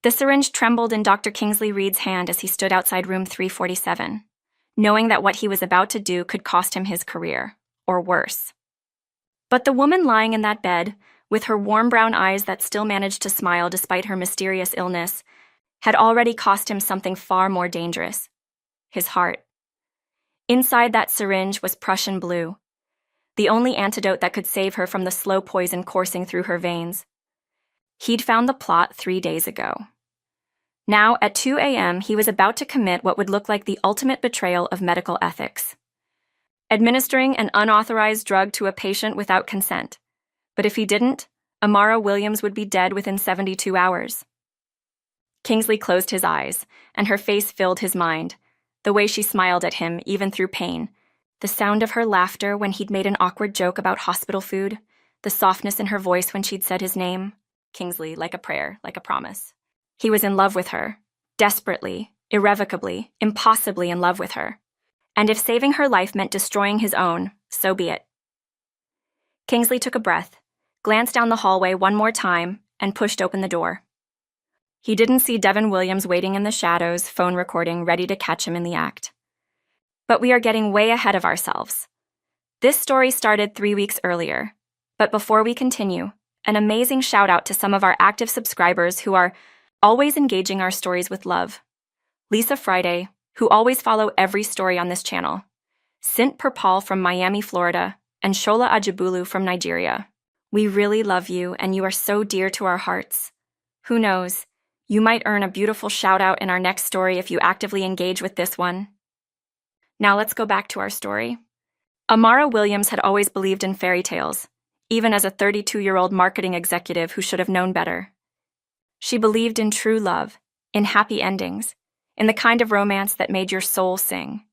The syringe trembled in Dr. Kingsley Reed's hand as he stood outside room 347, knowing that what he was about to do could cost him his career, or worse. But the woman lying in that bed, with her warm brown eyes that still managed to smile despite her mysterious illness, had already cost him something far more dangerous: his heart. Inside that syringe was Prussian blue, the only antidote that could save her from the slow poison coursing through her veins. He'd found the plot 3 days ago. Now, at 2 a.m., he was about to commit what would look like the ultimate betrayal of medical ethics: administering an unauthorized drug to a patient without consent. But if he didn't, Amara Williams would be dead within 72 hours. Kingsley closed his eyes, and her face filled his mind, the way she smiled at him, even through pain, the sound of her laughter when he'd made an awkward joke about hospital food, the softness in her voice when she'd said his name. Kingsley, like a prayer, like a promise. He was in love with her, desperately, irrevocably, impossibly in love with her. And if saving her life meant destroying his own, so be it. Kingsley took a breath, glanced down the hallway one more time, and pushed open the door. He didn't see Devin Williams waiting in the shadows, phone recording, ready to catch him in the act. But we are getting way ahead of ourselves. This story started 3 weeks earlier. But before we continue, an amazing shout out to some of our active subscribers who are always engaging our stories with love. Lisa Friday, who always follow every story on this channel, Sint Perpal from Miami, Florida, and Shola Ajibulu from Nigeria. We really love you, and you are so dear to our hearts. Who knows, you might earn a beautiful shout out in our next story if you actively engage with this one. Now let's go back to our story. Amara Williams had always believed in fairy tales, even as a 32-year-old marketing executive who should have known better. She believed in true love, in happy endings, in the kind of romance that made your soul sing.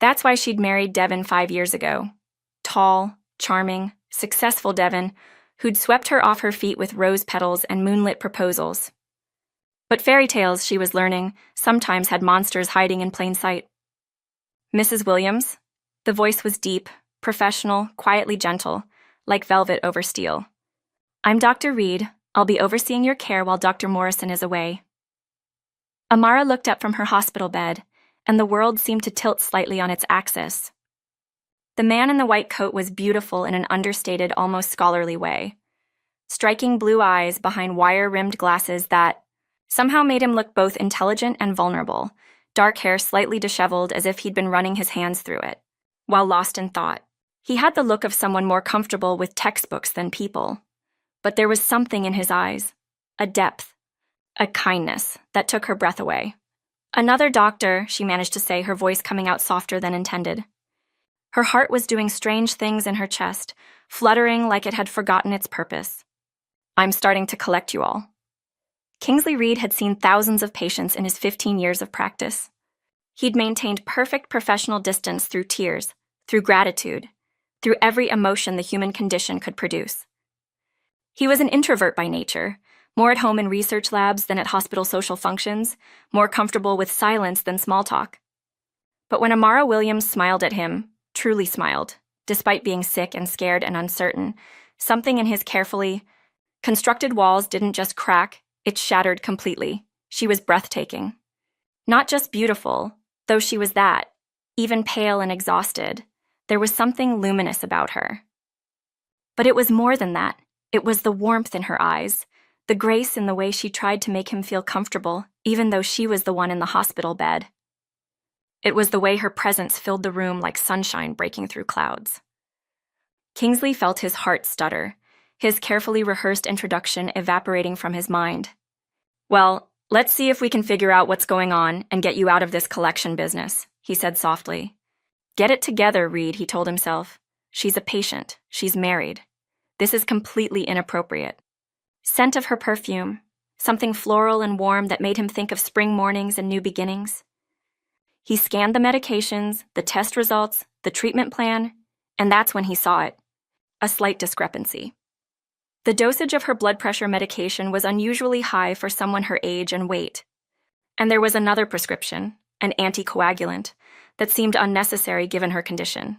That's why she'd married Devin 5 years ago. Tall, charming, successful Devin, who'd swept her off her feet with rose petals and moonlit proposals. But fairy tales, she was learning, sometimes had monsters hiding in plain sight. Mrs. Williams? The voice was deep, professional, quietly gentle, like velvet over steel. I'm Dr. Reed. I'll be overseeing your care while Dr. Morrison is away. Amara looked up from her hospital bed, and the world seemed to tilt slightly on its axis. The man in the white coat was beautiful in an understated, almost scholarly way. Striking blue eyes behind wire-rimmed glasses that somehow made him look both intelligent and vulnerable, dark hair slightly disheveled as if he'd been running his hands through it, while lost in thought. He had the look of someone more comfortable with textbooks than people. But there was something in his eyes, a depth, a kindness that took her breath away. Another doctor, she managed to say, her voice coming out softer than intended. Her heart was doing strange things in her chest, fluttering like it had forgotten its purpose. I'm starting to collect you all. Kingsley Reed had seen thousands of patients in his 15 years of practice. He'd maintained perfect professional distance through tears, through gratitude, through every emotion the human condition could produce. He was an introvert by nature, more at home in research labs than at hospital social functions, more comfortable with silence than small talk. But when Amara Williams smiled at him, truly smiled, despite being sick and scared and uncertain, something in his carefully constructed walls didn't just crack, it shattered completely. She was breathtaking. Not just beautiful, though she was that, even pale and exhausted, there was something luminous about her. But it was more than that. It was the warmth in her eyes, the grace in the way she tried to make him feel comfortable, even though she was the one in the hospital bed. It was the way her presence filled the room like sunshine breaking through clouds. Kingsley felt his heart stutter, his carefully rehearsed introduction evaporating from his mind. Well, let's see if we can figure out what's going on and get you out of this collection business, he said softly. Get it together, Reed, he told himself. She's a patient. She's married. This is completely inappropriate. Scent of her perfume, something floral and warm that made him think of spring mornings and new beginnings. He scanned the medications, the test results, the treatment plan, and that's when he saw it. A slight discrepancy. The dosage of her blood pressure medication was unusually high for someone her age and weight. And there was another prescription, an anticoagulant, that seemed unnecessary given her condition.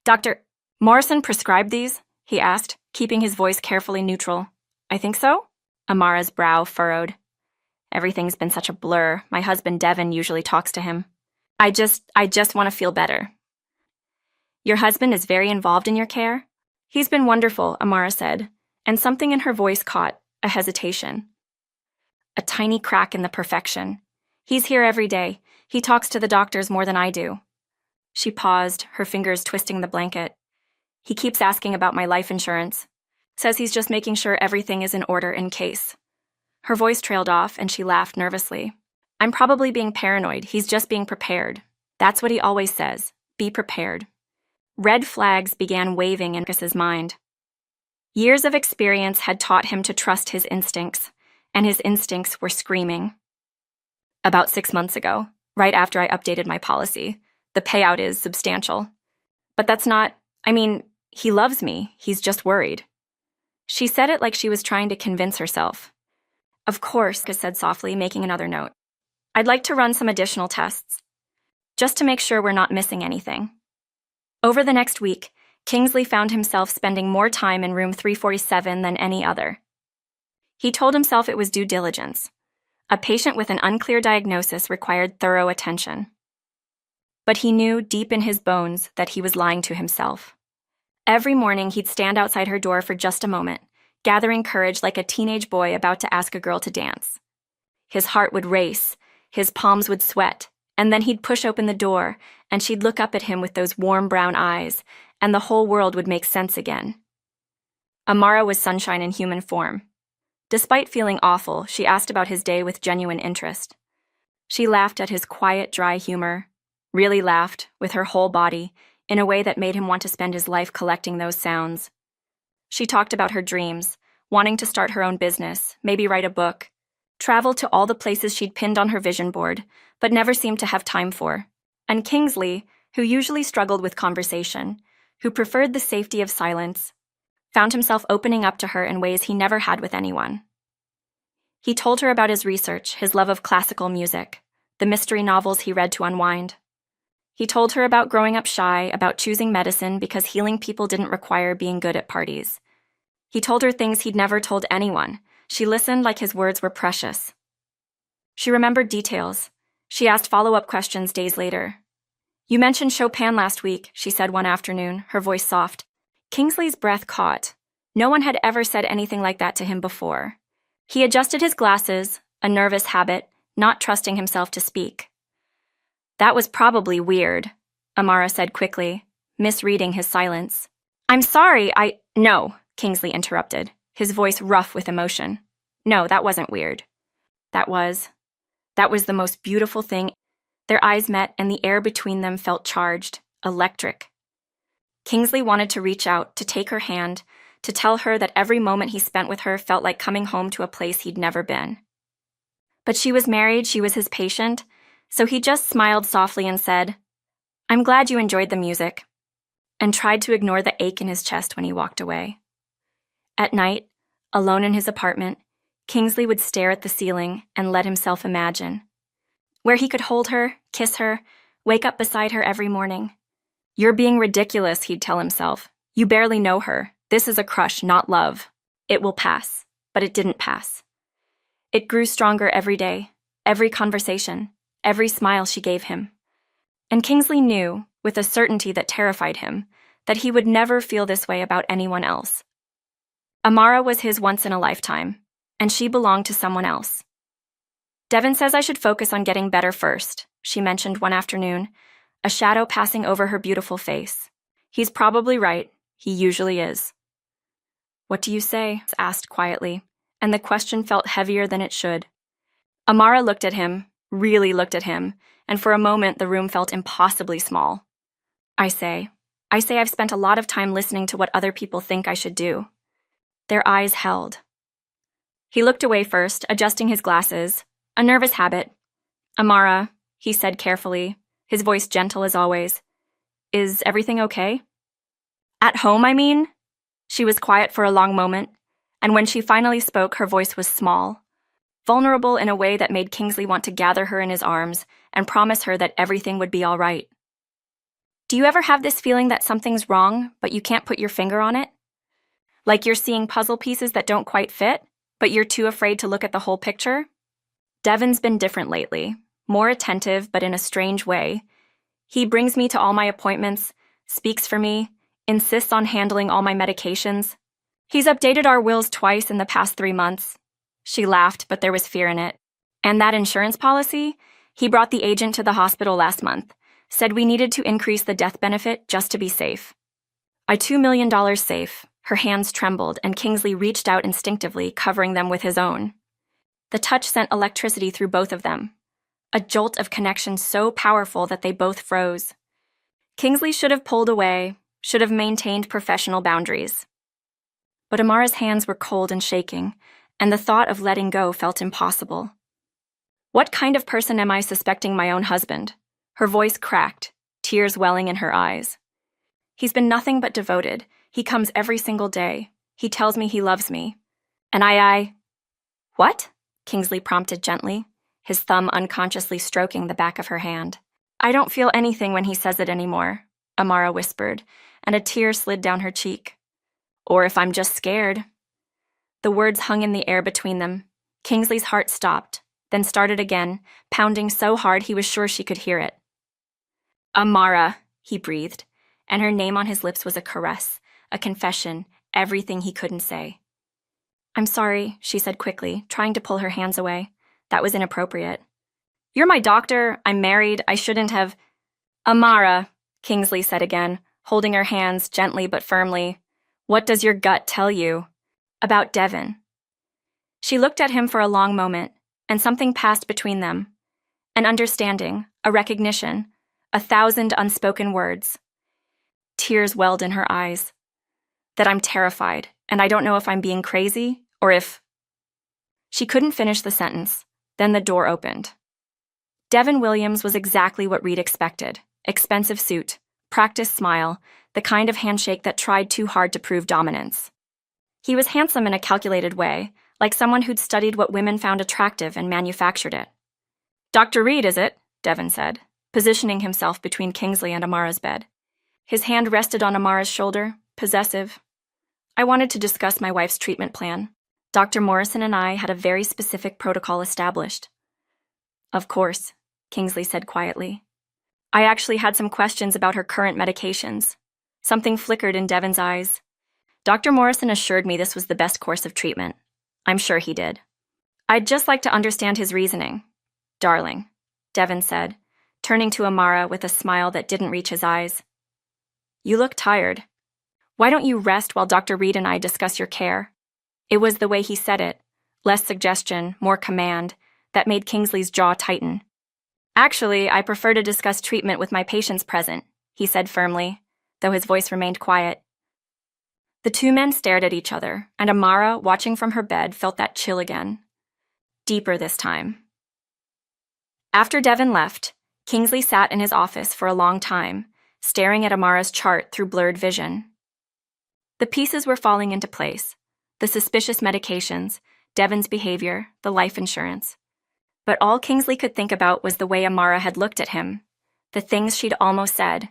Dr. Morrison prescribed these? He asked, keeping his voice carefully neutral. I think so? Amara's brow furrowed. Everything's been such a blur. My husband Devin usually talks to him. I just want to feel better. Your husband is very involved in your care? He's been wonderful, Amara said, and something in her voice caught a hesitation. A tiny crack in the perfection. He's here every day. He talks to the doctors more than I do. She paused, her fingers twisting the blanket. He keeps asking about my life insurance. Says he's just making sure everything is in order in case. Her voice trailed off, and she laughed nervously. I'm probably being paranoid. He's just being prepared. That's what he always says. Be prepared. Red flags began waving in Chris's mind. Years of experience had taught him to trust his instincts, and his instincts were screaming. About 6 months ago, right after I updated my policy, the payout is substantial. But that's not, he loves me. He's just worried. She said it like she was trying to convince herself. Of course, Chris said softly, making another note. I'd like to run some additional tests, just to make sure we're not missing anything. Over the next week, Kingsley found himself spending more time in room 347 than any other. He told himself it was due diligence. A patient with an unclear diagnosis required thorough attention. But he knew deep in his bones that he was lying to himself. Every morning he'd stand outside her door for just a moment, gathering courage like a teenage boy about to ask a girl to dance. His heart would race, his palms would sweat, and then he'd push open the door, and she'd look up at him with those warm brown eyes, and the whole world would make sense again. Amara was sunshine in human form. Despite feeling awful, she asked about his day with genuine interest. She laughed at his quiet, dry humor, really laughed, with her whole body, in a way that made him want to spend his life collecting those sounds. She talked about her dreams, wanting to start her own business, maybe write a book, travel to all the places she'd pinned on her vision board, but never seemed to have time for. And Kingsley, who usually struggled with conversation, who preferred the safety of silence, found himself opening up to her in ways he never had with anyone. He told her about his research, his love of classical music, the mystery novels he read to unwind. He told her about growing up shy, about choosing medicine because healing people didn't require being good at parties. He told her things he'd never told anyone. She listened like his words were precious. She remembered details. She asked follow-up questions days later. You mentioned Chopin last week, she said one afternoon, her voice soft. Kingsley's breath caught. No one had ever said anything like that to him before. He adjusted his glasses, a nervous habit, not trusting himself to speak. That was probably weird, Amara said quickly, misreading his silence. I'm sorry, No, Kingsley interrupted, his voice rough with emotion. No, that wasn't weird. That was the most beautiful thing. Their eyes met, and the air between them felt charged, electric. Kingsley wanted to reach out, to take her hand, to tell her that every moment he spent with her felt like coming home to a place he'd never been. But she was married, she was his patient, so he just smiled softly and said, I'm glad you enjoyed the music, and tried to ignore the ache in his chest when he walked away. At night, alone in his apartment, Kingsley would stare at the ceiling and let himself imagine. Where he could hold her, kiss her, wake up beside her every morning. You're being ridiculous, he'd tell himself. You barely know her. This is a crush, not love. It will pass. But it didn't pass. It grew stronger every day, every conversation, every smile she gave him. And Kingsley knew, with a certainty that terrified him, that he would never feel this way about anyone else. Amara was his once in a lifetime, and she belonged to someone else. Devin says I should focus on getting better first, she mentioned one afternoon, a shadow passing over her beautiful face. He's probably right. He usually is. What do you say? Asked quietly, and the question felt heavier than it should. Amara looked at him, really looked at him, and for a moment the room felt impossibly small. I say I've spent a lot of time listening to what other people think I should do. Their eyes held. He looked away first, adjusting his glasses, a nervous habit. Amara, he said carefully, his voice gentle as always. Is everything okay? At home, I mean? She was quiet for a long moment, and when she finally spoke, her voice was small, vulnerable in a way that made Kingsley want to gather her in his arms and promise her that everything would be all right. Do you ever have this feeling that something's wrong, but you can't put your finger on it? Like you're seeing puzzle pieces that don't quite fit, but you're too afraid to look at the whole picture? Devin's been different lately, more attentive but in a strange way. He brings me to all my appointments, speaks for me, insists on handling all my medications. He's updated our wills twice in the past 3 months. She laughed, but there was fear in it. And that insurance policy? He brought the agent to the hospital last month, said we needed to increase the death benefit just to be safe. $2 million safe. Her hands trembled, and Kingsley reached out instinctively, covering them with his own. The touch sent electricity through both of them, a jolt of connection so powerful that they both froze. Kingsley should have pulled away, should have maintained professional boundaries. But Amara's hands were cold and shaking, and the thought of letting go felt impossible. What kind of person am I suspecting my own husband? Her voice cracked, tears welling in her eyes. He's been nothing but devoted. He comes every single day. He tells me he loves me. And What? Kingsley prompted gently, his thumb unconsciously stroking the back of her hand. I don't feel anything when he says it anymore, Amara whispered, and a tear slid down her cheek. Or if I'm just scared. The words hung in the air between them. Kingsley's heart stopped, then started again, pounding so hard he was sure she could hear it. Amara, he breathed, and her name on his lips was a caress, a confession, everything he couldn't say. I'm sorry, she said quickly, trying to pull her hands away. That was inappropriate. You're my doctor. I'm married. I shouldn't have. Amara, Kingsley said again, holding her hands gently but firmly. What does your gut tell you? About Devin. She looked at him for a long moment, and something passed between them. An understanding, a recognition, 1,000 unspoken words. Tears welled in her eyes. That I'm terrified, and I don't know if I'm being crazy or if... She couldn't finish the sentence. Then the door opened. Devin Williams was exactly what Reed expected. Expensive suit, practiced smile, the kind of handshake that tried too hard to prove dominance. He was handsome in a calculated way, like someone who'd studied what women found attractive and manufactured it. Dr. Reed, is it? Devin said, positioning himself between Kingsley and Amara's bed. His hand rested on Amara's shoulder, possessive. I wanted to discuss my wife's treatment plan. Dr. Morrison and I had a very specific protocol established. Of course, Kingsley said quietly. I actually had some questions about her current medications. Something flickered in Devin's eyes. Dr. Morrison assured me this was the best course of treatment. I'm sure he did. I'd just like to understand his reasoning. Darling, Devin said, turning to Amara with a smile that didn't reach his eyes. You look tired. Why don't you rest while Dr. Reed and I discuss your care? It was the way he said it, less suggestion, more command, that made Kingsley's jaw tighten. Actually, I prefer to discuss treatment with my patients present, he said firmly, though his voice remained quiet. The two men stared at each other, and Amara, watching from her bed, felt that chill again. Deeper this time. After Devin left, Kingsley sat in his office for a long time, staring at Amara's chart through blurred vision. The pieces were falling into place. The suspicious medications, Devin's behavior, the life insurance. But all Kingsley could think about was the way Amara had looked at him, the things she'd almost said,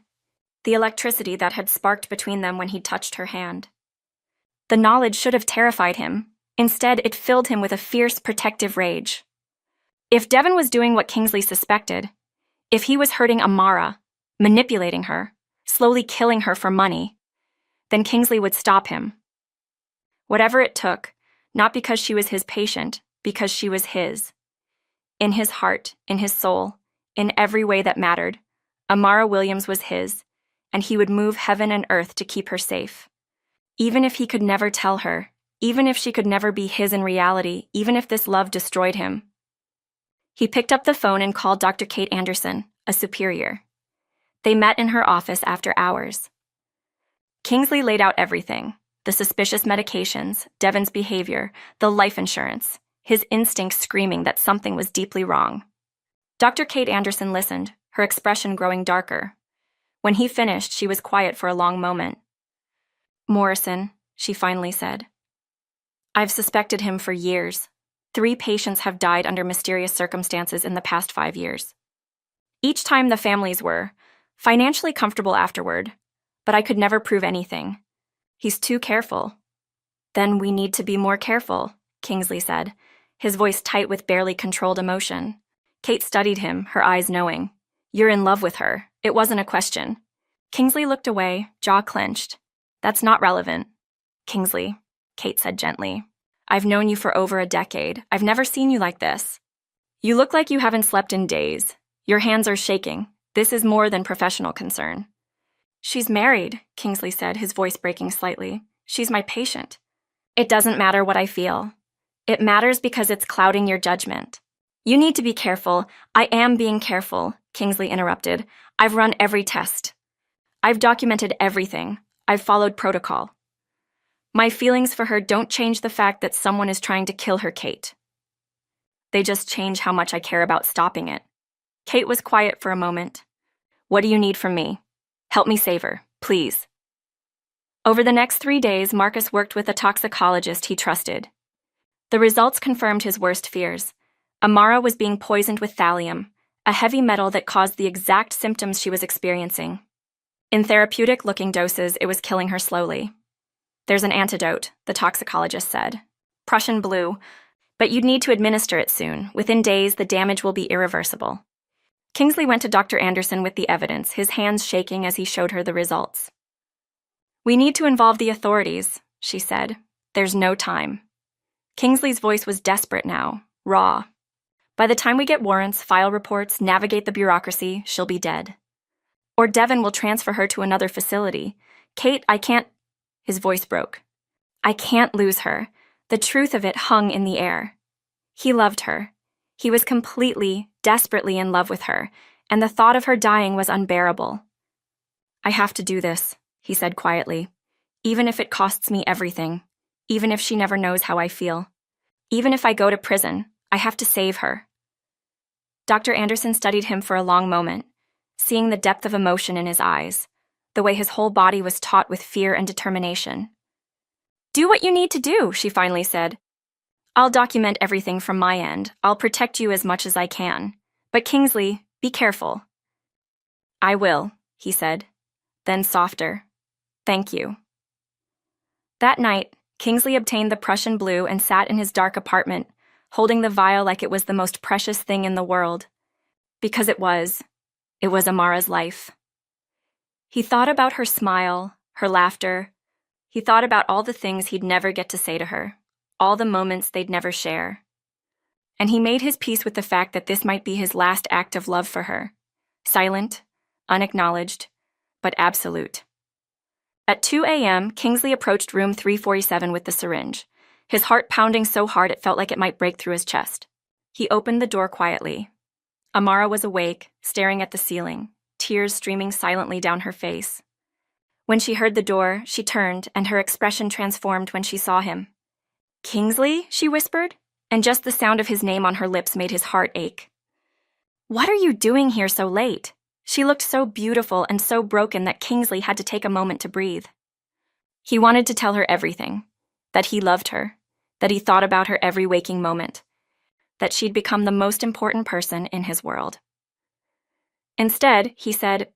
the electricity that had sparked between them when he touched her hand. The knowledge should have terrified him. Instead, it filled him with a fierce, protective rage. If Devin was doing what Kingsley suspected, if he was hurting Amara, manipulating her, slowly killing her for money, then Kingsley would stop him. Whatever it took, not because she was his patient, because she was his. In his heart, in his soul, in every way that mattered, Amara Williams was his, and he would move heaven and earth to keep her safe. Even if he could never tell her, even if she could never be his in reality, even if this love destroyed him. He picked up the phone and called Dr. Kate Anderson, a superior. They met in her office after hours. Kingsley laid out everything. The suspicious medications, Devin's behavior, the life insurance, his instincts screaming that something was deeply wrong. Dr. Kate Anderson listened, her expression growing darker. When he finished, she was quiet for a long moment. Morrison, she finally said. I've suspected him for years. 3 patients have died under mysterious circumstances in the past 5 years. Each time the families were financially comfortable afterward, but I could never prove anything. He's too careful. Then we need to be more careful, Kingsley said, his voice tight with barely controlled emotion. Kate studied him, her eyes knowing. You're in love with her. It wasn't a question. Kingsley looked away, jaw clenched. That's not relevant. Kingsley, Kate said gently. I've known you for over a decade. I've never seen you like this. You look like you haven't slept in days. Your hands are shaking. This is more than professional concern. She's married, Kingsley said, his voice breaking slightly. She's my patient. It doesn't matter what I feel. It matters because it's clouding your judgment. You need to be careful. I am being careful, Kingsley interrupted. I've run every test. I've documented everything. I've followed protocol. My feelings for her don't change the fact that someone is trying to kill her, Kate. They just change how much I care about stopping it. Kate was quiet for a moment. What do you need from me? Help me save her, please. Over the next 3 days, Marcus worked with a toxicologist he trusted. The results confirmed his worst fears. Amara was being poisoned with thallium, a heavy metal that caused the exact symptoms she was experiencing. In therapeutic-looking doses, it was killing her slowly. There's an antidote, the toxicologist said. Prussian blue, but you'd need to administer it soon. Within days, the damage will be irreversible. Kingsley went to Dr. Anderson with the evidence, his hands shaking as he showed her the results. We need to involve the authorities, she said. There's no time. Kingsley's voice was desperate now, raw. By the time we get warrants, file reports, navigate the bureaucracy, she'll be dead. Or Devin will transfer her to another facility. Kate, I can't... His voice broke. I can't lose her. The truth of it hung in the air. He loved her. He was completely, desperately in love with her, and the thought of her dying was unbearable. I have to do this, he said quietly. Even if it costs me everything. Even if she never knows how I feel. Even if I go to prison, I have to save her. Dr. Anderson studied him for a long moment, seeing the depth of emotion in his eyes, the way his whole body was taut with fear and determination. Do what you need to do, she finally said. I'll document everything from my end. I'll protect you as much as I can. But Kingsley, be careful. I will, he said. Then softer. Thank you. That night, Kingsley obtained the Prussian blue and sat in his dark apartment, holding the vial like it was the most precious thing in the world. Because it was Amara's life. He thought about her smile, her laughter. He thought about all the things he'd never get to say to her, all the moments they'd never share. And he made his peace with the fact that this might be his last act of love for her. Silent, unacknowledged, but absolute. At 2 a.m., Kingsley approached room 347 with the syringe, his heart pounding so hard it felt like it might break through his chest. He opened the door quietly. Amara was awake, staring at the ceiling, tears streaming silently down her face. When she heard the door, she turned, and her expression transformed when she saw him. Kingsley, she whispered, and just the sound of his name on her lips made his heart ache. What are you doing here so late? She looked so beautiful and so broken that Kingsley had to take a moment to breathe. He wanted to tell her everything, that he loved her, that he thought about her every waking moment, that she'd become the most important person in his world. Instead, he said,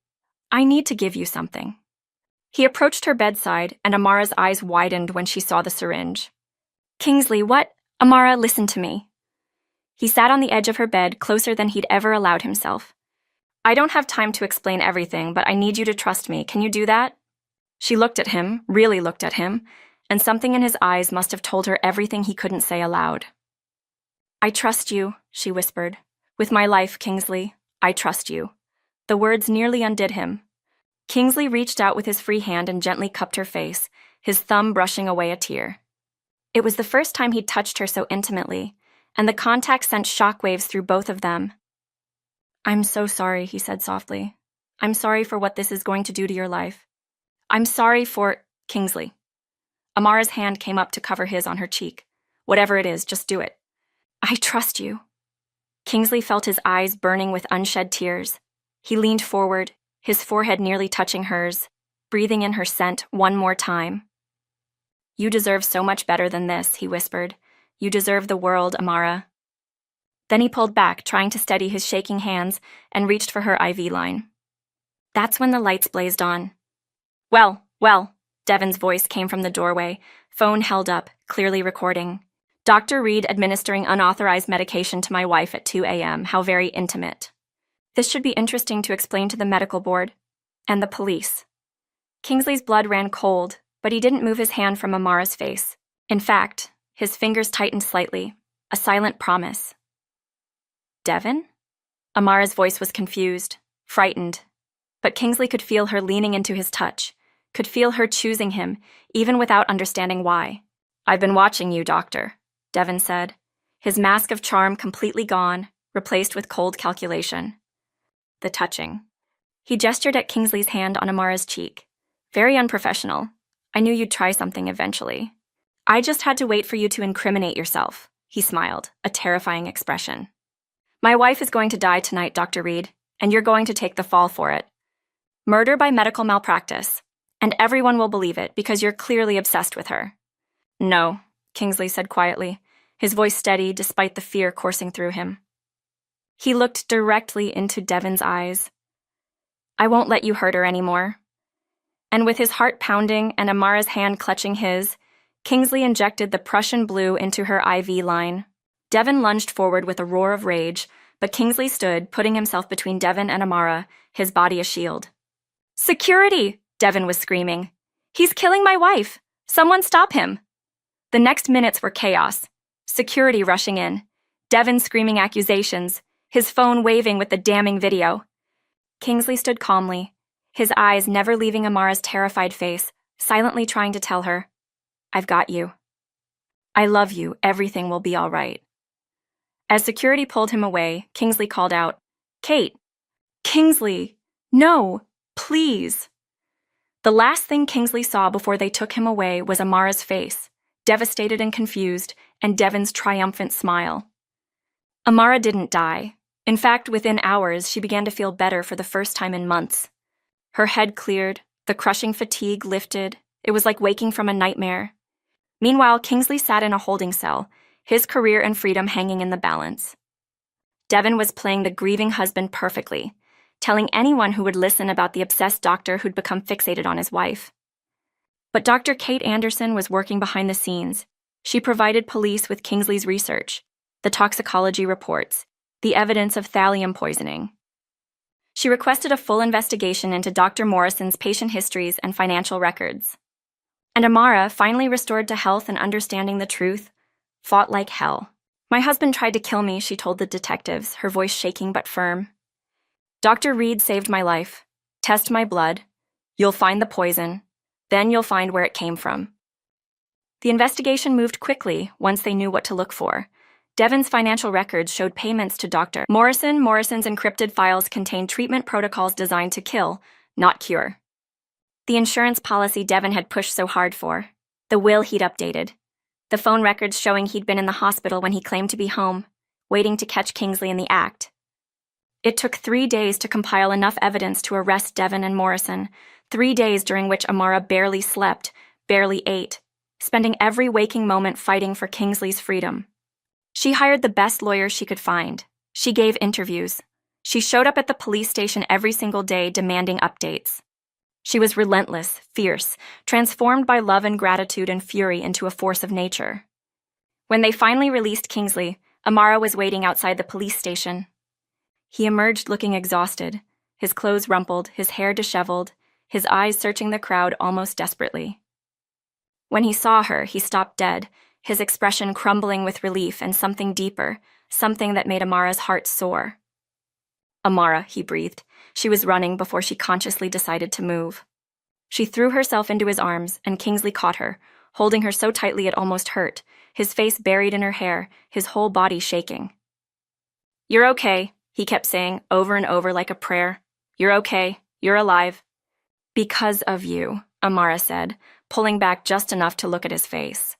I need to give you something. He approached her bedside, and Amara's eyes widened when she saw the syringe. Kingsley, what? Amara, listen to me. He sat on the edge of her bed, closer than he'd ever allowed himself. I don't have time to explain everything, but I need you to trust me. Can you do that? She looked at him, really looked at him, and something in his eyes must have told her everything he couldn't say aloud. I trust you, she whispered. With my life, Kingsley, I trust you. The words nearly undid him. Kingsley reached out with his free hand and gently cupped her face, his thumb brushing away a tear. It was the first time he'd touched her so intimately, and the contact sent shockwaves through both of them. I'm so sorry, he said softly. I'm sorry for what this is going to do to your life. I'm sorry for... Kingsley. Amara's hand came up to cover his on her cheek. Whatever it is, just do it. I trust you. Kingsley felt his eyes burning with unshed tears. He leaned forward, his forehead nearly touching hers, breathing in her scent one more time. You deserve so much better than this, he whispered. You deserve the world, Amara. Then he pulled back, trying to steady his shaking hands, and reached for her IV line. That's when the lights blazed on. Well, Devin's voice came from the doorway, phone held up, clearly recording. Dr. Reed administering unauthorized medication to my wife at 2 a.m. How very intimate. This should be interesting to explain to the medical board and the police. Kingsley's blood ran cold, but he didn't move his hand from Amara's face. In fact, his fingers tightened slightly, a silent promise. Devin? Amara's voice was confused, frightened, but Kingsley could feel her leaning into his touch, could feel her choosing him, even without understanding why. I've been watching you, Doctor, Devin said, his mask of charm completely gone, replaced with cold calculation. The touching. He gestured at Kingsley's hand on Amara's cheek. Very unprofessional. I knew you'd try something eventually. I just had to wait for you to incriminate yourself, he smiled, a terrifying expression. My wife is going to die tonight, Dr. Reed, and you're going to take the fall for it. Murder by medical malpractice. And everyone will believe it because you're clearly obsessed with her. No, Kingsley said quietly, his voice steady despite the fear coursing through him. He looked directly into Devin's eyes. I won't let you hurt her anymore. And with his heart pounding and Amara's hand clutching his, Kingsley injected the Prussian blue into her IV line. Devin lunged forward with a roar of rage, but Kingsley stood, putting himself between Devin and Amara, his body a shield. Security! Devin was screaming. He's killing my wife! Someone stop him! The next minutes were chaos. Security rushing in. Devin screaming accusations, his phone waving with the damning video. Kingsley stood calmly, his eyes never leaving Amara's terrified face, silently trying to tell her, I've got you. I love you, everything will be all right. As security pulled him away, Kingsley called out, Kate! Kingsley! No! Please! The last thing Kingsley saw before they took him away was Amara's face, devastated and confused, and Devin's triumphant smile. Amara didn't die. In fact, within hours, she began to feel better for the first time in months. Her head cleared, the crushing fatigue lifted. It was like waking from a nightmare. Meanwhile, Kingsley sat in a holding cell, his career and freedom hanging in the balance. Devin was playing the grieving husband perfectly, telling anyone who would listen about the obsessed doctor who'd become fixated on his wife. But Dr. Kate Anderson was working behind the scenes. She provided police with Kingsley's research, the toxicology reports, the evidence of thallium poisoning. She requested a full investigation into Dr. Morrison's patient histories and financial records. And Amara, finally restored to health and understanding the truth, fought like hell. My husband tried to kill me, she told the detectives, her voice shaking but firm. Dr. Reed saved my life. Test my blood. You'll find the poison. Then you'll find where it came from. The investigation moved quickly once they knew what to look for. Devin's financial records showed payments to Dr. Morrison. Morrison's encrypted files contained treatment protocols designed to kill, not cure. The insurance policy Devin had pushed so hard for. The will he'd updated. The phone records showing he'd been in the hospital when he claimed to be home, waiting to catch Kingsley in the act. It took 3 days to compile enough evidence to arrest Devin and Morrison, 3 days during which Amara barely slept, barely ate, spending every waking moment fighting for Kingsley's freedom. She hired the best lawyers she could find. She gave interviews. She showed up at the police station every single day demanding updates. She was relentless, fierce, transformed by love and gratitude and fury into a force of nature. When they finally released Kingsley, Amara was waiting outside the police station. He emerged looking exhausted, his clothes rumpled, his hair disheveled, his eyes searching the crowd almost desperately. When he saw her, he stopped dead, his expression crumbling with relief and something deeper, something that made Amara's heart soar. Amara, he breathed. She was running before she consciously decided to move. She threw herself into his arms, and Kingsley caught her, holding her so tightly it almost hurt, his face buried in her hair, his whole body shaking. You're okay, he kept saying over and over like a prayer. You're okay. You're alive. Because of you, Amara said, pulling back just enough to look at his face.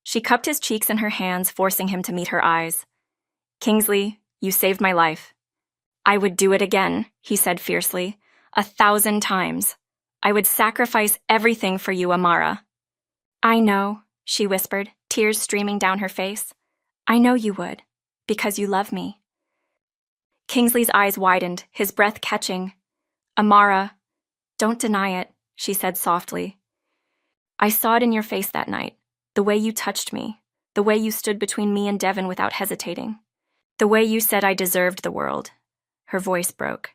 She cupped his cheeks in her hands, forcing him to meet her eyes. Kingsley, you saved my life. I would do it again, he said fiercely, 1,000 times. I would sacrifice everything for you, Amara. I know, she whispered, tears streaming down her face. I know you would, because you love me. Kingsley's eyes widened, his breath catching. Amara, don't deny it, she said softly. I saw it in your face that night, the way you touched me, The way you stood between me and Devin without hesitating. The way you said I deserved the world. Her voice broke.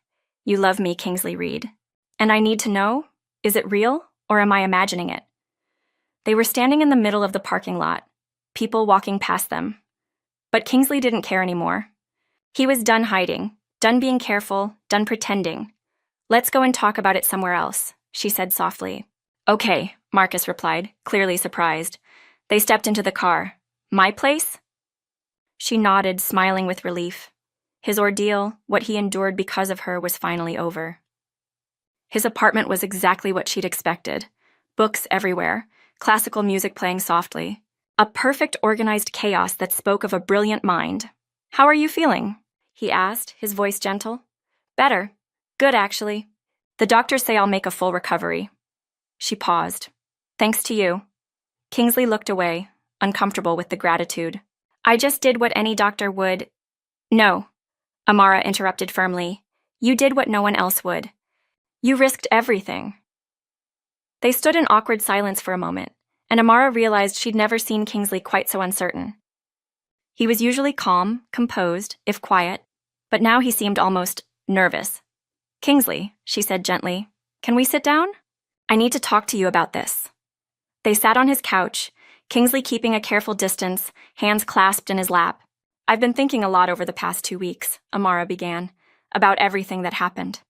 You love me, Kingsley Reed. And I need to know, is it real or am I imagining it? They were standing in the middle of the parking lot, people walking past them. But Kingsley didn't care anymore. He was done hiding, done being careful, done pretending. Let's go and talk about it somewhere else, she said softly. Okay, Marcus replied, clearly surprised. They stepped into the car. My place? She nodded, smiling with relief. His ordeal, what he endured because of her, was finally over. His apartment was exactly what she'd expected. Books everywhere, classical music playing softly. A perfect organized chaos that spoke of a brilliant mind. How are you feeling? He asked, his voice gentle. Better. Good, actually. The doctors say I'll make a full recovery. She paused. Thanks to you. Kingsley looked away, uncomfortable with the gratitude. I just did what any doctor would. No, Amara interrupted firmly. You did what no one else would. You risked everything. They stood in awkward silence for a moment, and Amara realized she'd never seen Kingsley quite so uncertain. He was usually calm, composed, if quiet, but now he seemed almost nervous. Kingsley, she said gently, can we sit down? I need to talk to you about this. They sat on his couch, Kingsley keeping a careful distance, hands clasped in his lap. I've been thinking a lot over the past 2 weeks, Amara began, about everything that happened.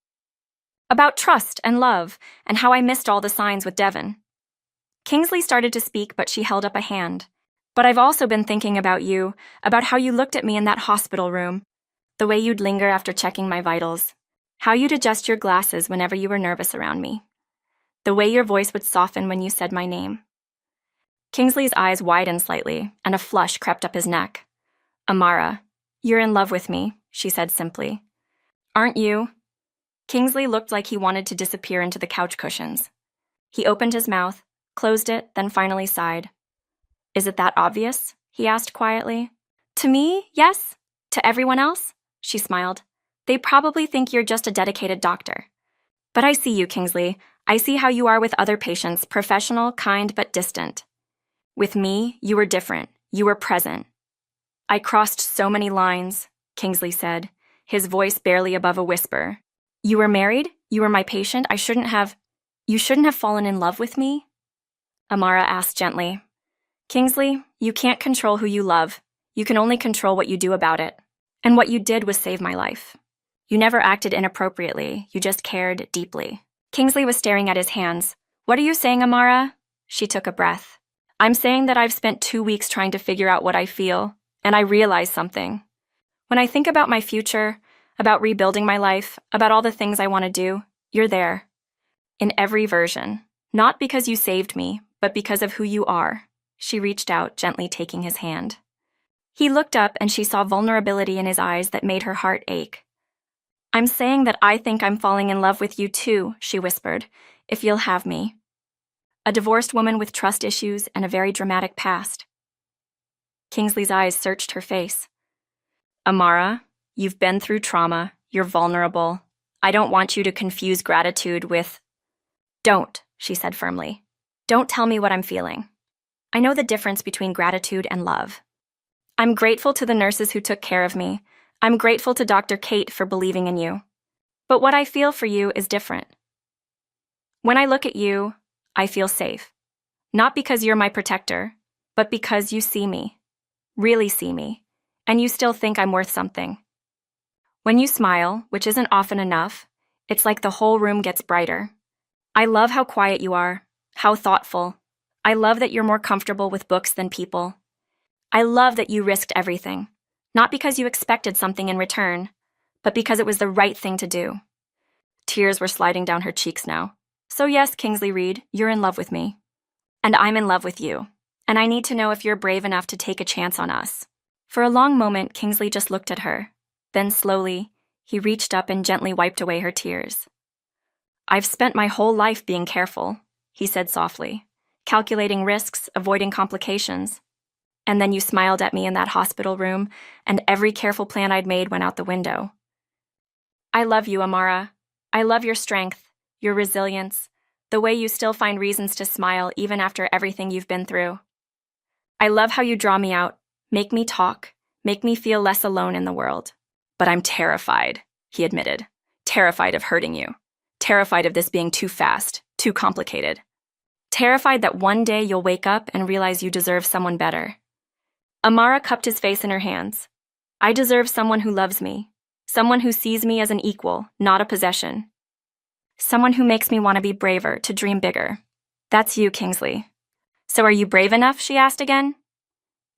About trust and love, and how I missed all the signs with Devin. Kingsley started to speak, but she held up a hand. But I've also been thinking about you, about how you looked at me in that hospital room, the way you'd linger after checking my vitals, how you'd adjust your glasses whenever you were nervous around me, the way your voice would soften when you said my name. Kingsley's eyes widened slightly, and a flush crept up his neck. Amara, you're in love with me, she said simply. Aren't you? Kingsley looked like he wanted to disappear into the couch cushions. He opened his mouth, closed it, then finally sighed. Is it that obvious? He asked quietly. To me, yes. To everyone else? She smiled. They probably think you're just a dedicated doctor. But I see you, Kingsley. I see how you are with other patients, professional, kind, but distant. With me, you were different. You were present. I crossed so many lines, Kingsley said, his voice barely above a whisper. You were married? You were my patient? You shouldn't have fallen in love with me? Amara asked gently. Kingsley, you can't control who you love. You can only control what you do about it. And what you did was save my life. You never acted inappropriately. You just cared deeply. Kingsley was staring at his hands. What are you saying, Amara? She took a breath. I'm saying that I've spent 2 weeks trying to figure out what I feel, and I realized something. When I think about my future, about rebuilding my life, about all the things I want to do, you're there. In every version. Not because you saved me, but because of who you are. She reached out, gently taking his hand. He looked up and she saw vulnerability in his eyes that made her heart ache. I'm saying that I think I'm falling in love with you too, she whispered, if you'll have me. A divorced woman with trust issues and a very dramatic past. Kingsley's eyes searched her face. Amara, you've been through trauma. You're vulnerable. I don't want you to confuse gratitude with... Don't, she said firmly. Don't tell me what I'm feeling. I know the difference between gratitude and love. I'm grateful to the nurses who took care of me. I'm grateful to Dr. Kate for believing in you. But what I feel for you is different. When I look at you, I feel safe. Not because you're my protector, but because you see me. Really see me. And you still think I'm worth something. When you smile, which isn't often enough, it's like the whole room gets brighter. I love how quiet you are, how thoughtful. I love that you're more comfortable with books than people. I love that you risked everything, not because you expected something in return, but because it was the right thing to do. Tears were sliding down her cheeks now. So yes, Kingsley Reed, you're in love with me. And I'm in love with you. And I need to know if you're brave enough to take a chance on us. For a long moment, Kingsley just looked at her. Then slowly, he reached up and gently wiped away her tears. I've spent my whole life being careful, he said softly, calculating risks, avoiding complications. And then you smiled at me in that hospital room, and every careful plan I'd made went out the window. I love you, Amara. I love your strength, your resilience, the way you still find reasons to smile even after everything you've been through. I love how you draw me out, make me talk, make me feel less alone in the world. But I'm terrified, he admitted. Terrified of hurting you. Terrified of this being too fast, too complicated. Terrified that one day you'll wake up and realize you deserve someone better. Amara cupped his face in her hands. I deserve someone who loves me. Someone who sees me as an equal, not a possession. Someone who makes me want to be braver, to dream bigger. That's you, Kingsley. So are you brave enough? She asked again.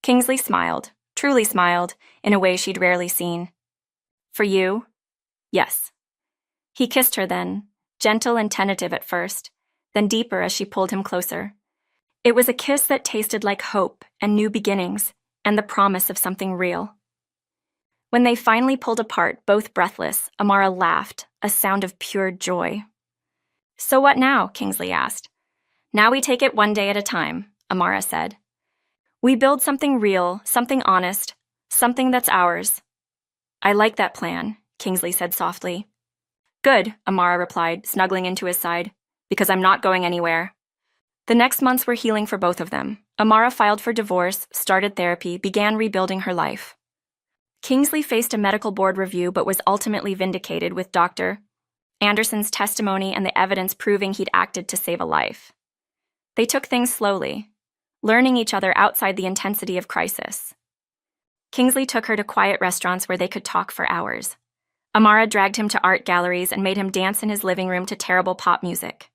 Kingsley smiled, truly smiled, in a way she'd rarely seen. For you? Yes. He kissed her then, gentle and tentative at first, then deeper as she pulled him closer. It was a kiss that tasted like hope and new beginnings and the promise of something real. When they finally pulled apart, both breathless, Amara laughed, a sound of pure joy. So what now? Kingsley asked. Now we take it one day at a time, Amara said. We build something real, something honest, something that's ours. I like that plan, Kingsley said softly. Good, Amara replied, snuggling into his side, because I'm not going anywhere. The next months were healing for both of them. Amara filed for divorce, started therapy, began rebuilding her life. Kingsley faced a medical board review but was ultimately vindicated with Dr. Anderson's testimony and the evidence proving he'd acted to save a life. They took things slowly, learning each other outside the intensity of crisis. Kingsley took her to quiet restaurants where they could talk for hours. Amara dragged him to art galleries and made him dance in his living room to terrible pop music.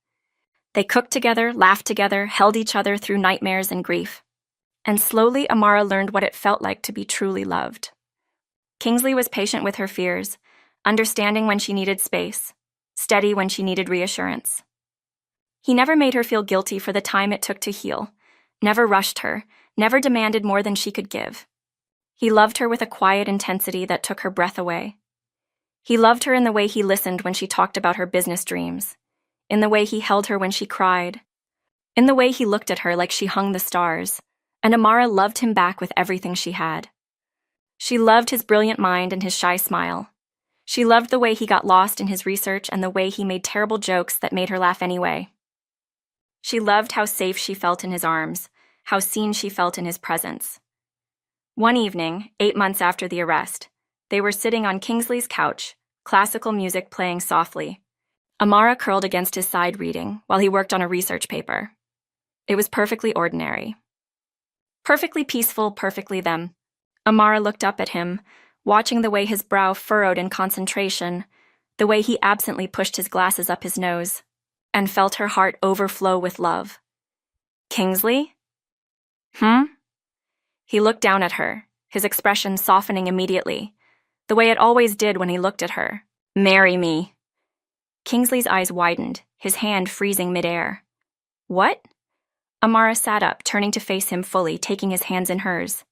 They cooked together, laughed together, held each other through nightmares and grief. And slowly, Amara learned what it felt like to be truly loved. Kingsley was patient with her fears, understanding when she needed space, steady when she needed reassurance. He never made her feel guilty for the time it took to heal, never rushed her, never demanded more than she could give. He loved her with a quiet intensity that took her breath away. He loved her in the way he listened when she talked about her business dreams, in the way he held her when she cried, in the way he looked at her like she hung the stars, and Amara loved him back with everything she had. She loved his brilliant mind and his shy smile. She loved the way he got lost in his research and the way he made terrible jokes that made her laugh anyway. She loved how safe she felt in his arms, how seen she felt in his presence. One evening, 8 months after the arrest, they were sitting on Kingsley's couch, classical music playing softly. Amara curled against his side reading while he worked on a research paper. It was perfectly ordinary. Perfectly peaceful, perfectly them. Amara looked up at him, watching the way his brow furrowed in concentration, the way he absently pushed his glasses up his nose, and felt her heart overflow with love. Kingsley? He looked down at her, his expression softening immediately, the way it always did when he looked at her. Marry me. Kingsley's eyes widened, his hand freezing midair. What? Amara sat up, turning to face him fully, taking his hands in hers.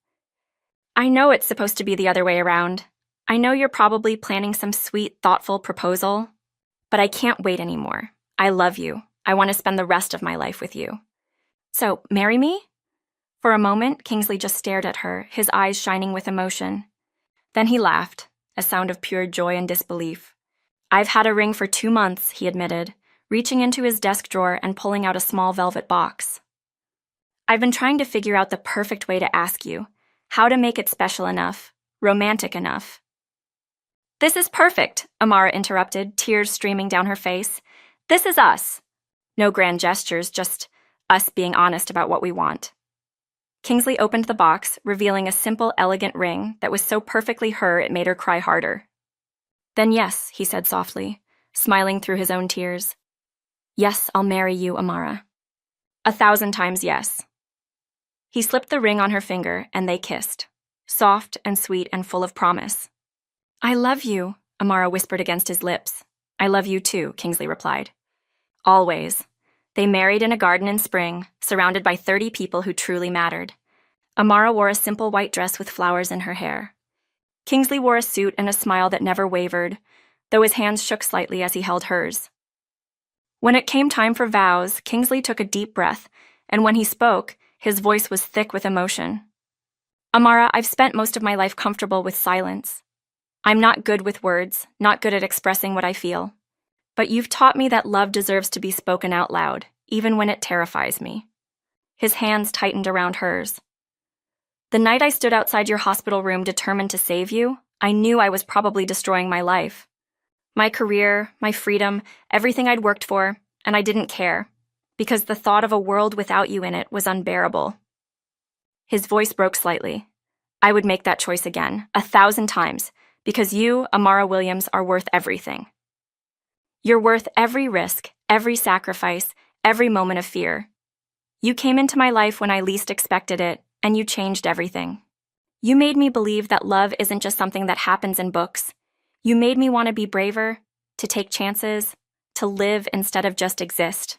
I know it's supposed to be the other way around. I know you're probably planning some sweet, thoughtful proposal, but I can't wait anymore. I love you. I want to spend the rest of my life with you. So, marry me? For a moment, Kingsley just stared at her, his eyes shining with emotion. Then he laughed, a sound of pure joy and disbelief. I've had a ring for 2 months, he admitted, reaching into his desk drawer and pulling out a small velvet box. I've been trying to figure out the perfect way to ask you, how to make it special enough, romantic enough. This is perfect, Amara interrupted, tears streaming down her face. This is us. No grand gestures, just us being honest about what we want. Kingsley opened the box, revealing a simple, elegant ring that was so perfectly her it made her cry harder. Then yes, he said softly, smiling through his own tears. Yes, I'll marry you, Amara. 1,000 times yes. He slipped the ring on her finger, and they kissed, soft and sweet and full of promise. I love you, Amara whispered against his lips. I love you too, Kingsley replied. Always. They married in a garden in spring, surrounded by 30 people who truly mattered. Amara wore a simple white dress with flowers in her hair. Kingsley wore a suit and a smile that never wavered, though his hands shook slightly as he held hers. When it came time for vows, Kingsley took a deep breath, and when he spoke, his voice was thick with emotion. Amara, I've spent most of my life comfortable with silence. I'm not good with words, not good at expressing what I feel. But you've taught me that love deserves to be spoken out loud, even when it terrifies me. His hands tightened around hers. The night I stood outside your hospital room determined to save you, I knew I was probably destroying my life. My career, my freedom, everything I'd worked for, and I didn't care, because the thought of a world without you in it was unbearable. His voice broke slightly. I would make that choice again, 1,000 times, because you, Amara Williams, are worth everything. You're worth every risk, every sacrifice, every moment of fear. You came into my life when I least expected it, and you changed everything. You made me believe that love isn't just something that happens in books. You made me want to be braver, to take chances, to live instead of just exist.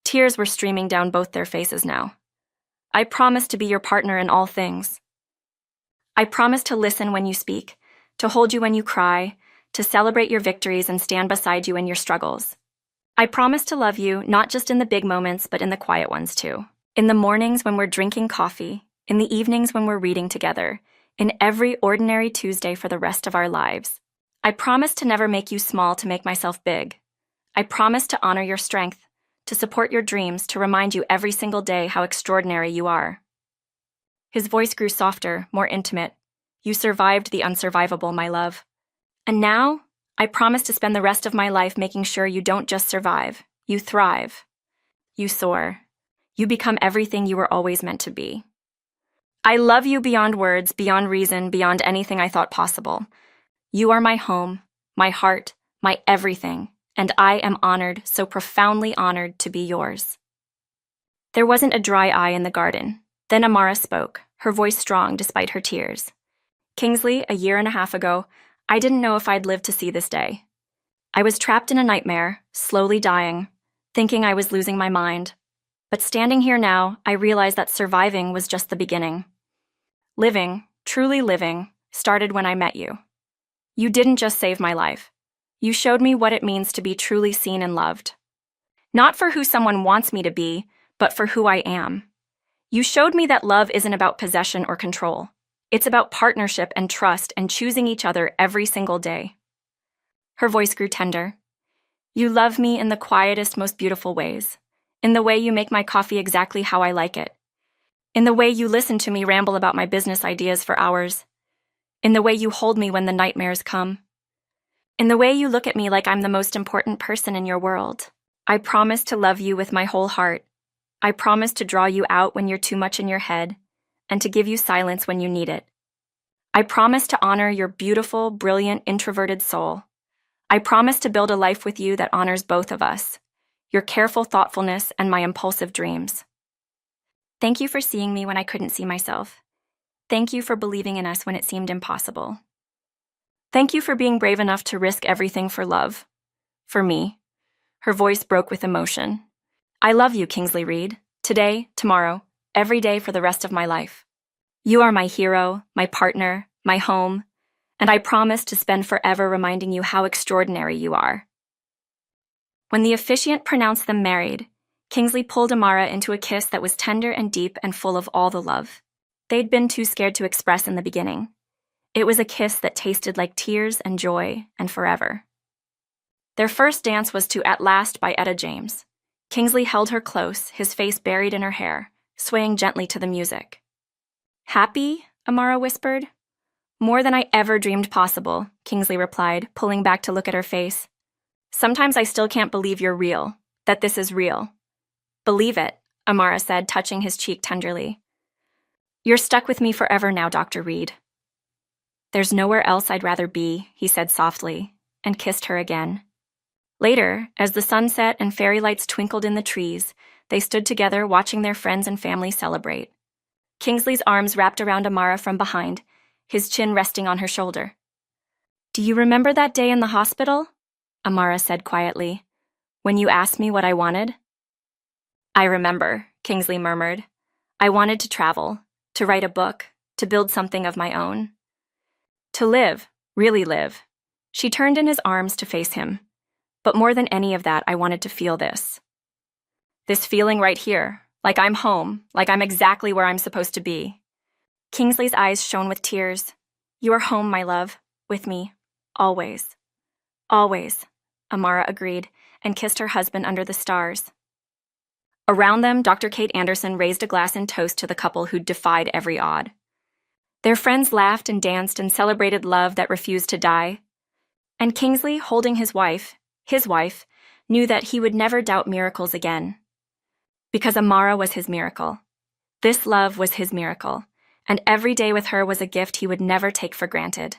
Tears were streaming down both their faces now. I promised to be your partner in all things. I promised to listen when you speak, to hold you when you cry, to celebrate your victories and stand beside you in your struggles. I promised to love you not just in the big moments, but in the quiet ones too. In the mornings when we're drinking coffee, in the evenings when we're reading together, in every ordinary Tuesday for the rest of our lives. I promised to never make you small to make myself big. I promised to honor your strength, to support your dreams, to remind you every single day how extraordinary you are. His voice grew softer, more intimate. You survived the unsurvivable, my love. And now, I promise to spend the rest of my life making sure you don't just survive, you thrive. You soar. You become everything you were always meant to be. I love you beyond words, beyond reason, beyond anything I thought possible. You are my home, my heart, my everything, and I am honored, so profoundly honored to be yours. There wasn't a dry eye in the garden. Then Amara spoke, her voice strong despite her tears. Kingsley, 1.5 years ago, I didn't know if I'd live to see this day. I was trapped in a nightmare, slowly dying, thinking I was losing my mind. But standing here now, I realize that surviving was just the beginning. Living, truly living, started when I met you. You didn't just save my life. You showed me what it means to be truly seen and loved. Not for who someone wants me to be, but for who I am. You showed me that love isn't about possession or control. It's about partnership and trust and choosing each other every single day. Her voice grew tender. You love me in the quietest, most beautiful ways. In the way you make my coffee exactly how I like it. In the way you listen to me ramble about my business ideas for hours. In the way you hold me when the nightmares come. In the way you look at me like I'm the most important person in your world. I promise to love you with my whole heart. I promise to draw you out when you're too much in your head, and to give you silence when you need it. I promise to honor your beautiful, brilliant, introverted soul. I promise to build a life with you that honors both of us, your careful thoughtfulness and my impulsive dreams. Thank you for seeing me when I couldn't see myself. Thank you for believing in us when it seemed impossible. Thank you for being brave enough to risk everything for love. For me. Her voice broke with emotion. I love you, Kingsley Reed. Today, tomorrow, every day for the rest of my life. You are my hero, my partner, my home, and I promise to spend forever reminding you how extraordinary you are. When the officiant pronounced them married, Kingsley pulled Amara into a kiss that was tender and deep and full of all the love they'd been too scared to express in the beginning. It was a kiss that tasted like tears and joy and forever. Their first dance was to At Last by Etta James. Kingsley held her close, his face buried in her hair, swaying gently to the music. Happy? Amara whispered. More than I ever dreamed possible, Kingsley replied, pulling back to look at her face. Sometimes I still can't believe you're real, that this is real. Believe it, Amara said, touching his cheek tenderly. You're stuck with me forever now, Dr. Reed. There's nowhere else I'd rather be, he said softly, and kissed her again. Later, as the sun set and fairy lights twinkled in the trees, they stood together watching their friends and family celebrate. Kingsley's arms wrapped around Amara from behind, his chin resting on her shoulder. Do you remember that day in the hospital? Amara said quietly. When you asked me what I wanted? I remember, Kingsley murmured. I wanted to travel, to write a book, to build something of my own. To live, really live. She turned in his arms to face him. But more than any of that, I wanted to feel this. This feeling right here, like I'm home, like I'm exactly where I'm supposed to be. Kingsley's eyes shone with tears. You are home, my love, with me, always. Always, Amara agreed, and kissed her husband under the stars. Around them, Dr. Kate Anderson raised a glass in toast to the couple who'd defied every odd. Their friends laughed and danced and celebrated love that refused to die. And Kingsley, holding his wife, knew that he would never doubt miracles again. Because Amara was his miracle. This love was his miracle, and every day with her was a gift he would never take for granted.